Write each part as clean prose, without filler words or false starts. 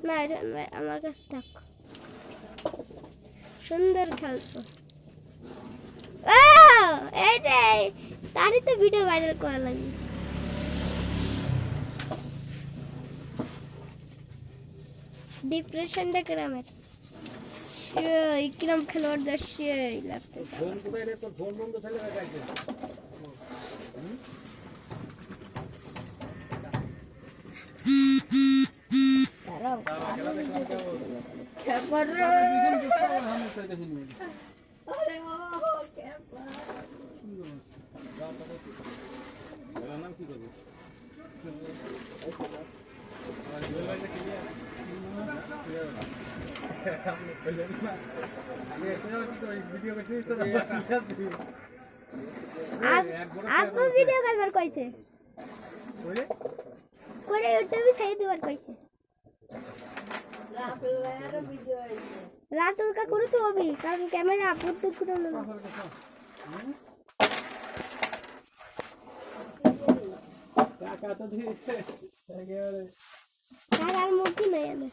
না আমার কাছে থাক। সুন্দর খেলছো। এই যে তারই তো ভিডিও ভাইরাল করা লাগবে। ডিপ্রেশনটা গ্রামের সেই কিরম খেলোয়াড়দের সেই লাগতে আপু ভিডিও করবার কইছে করে ইউটিউবে ছেড়ে দিবার কইছে রাতুল কা করে তো হবে কারণ ক্যামেরা আপলোড তো করে না কাকা তো দিছে একেবারে আর মুখি নাই আমি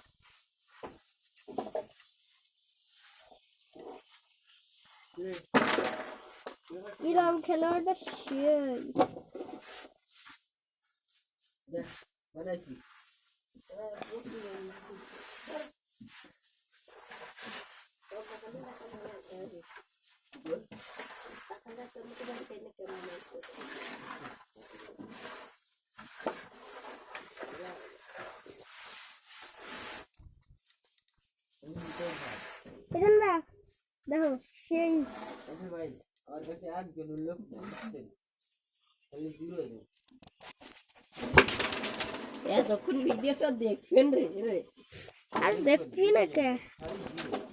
কিরম খেলোয়াড়টা সেই বানাইছি দেখো সেই ভাই আর কাছে একজন লোক এতক্ষণ ভিডিও তো দেখবেন রে আর দেখবি না কে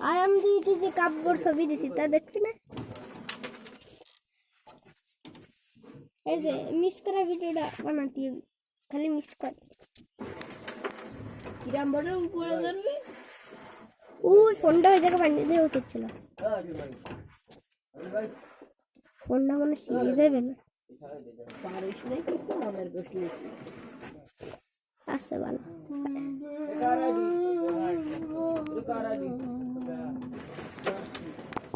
আর আমি যে কাপড় ছবি দিছি তা দেখবি না এই যে মিস করা ভিডিওটা বানাতে খালি মিস কর কিরাম বড় উপরে ধরবে ওই ফোনটা ওই জায়গায় বানিয়ে দেওয়া উচিত ছিল ফোনটা মনে ছিঁড়ে দেবে না পারিস নাই কিছু আমার দোষ নেই আচ্ছা ভালো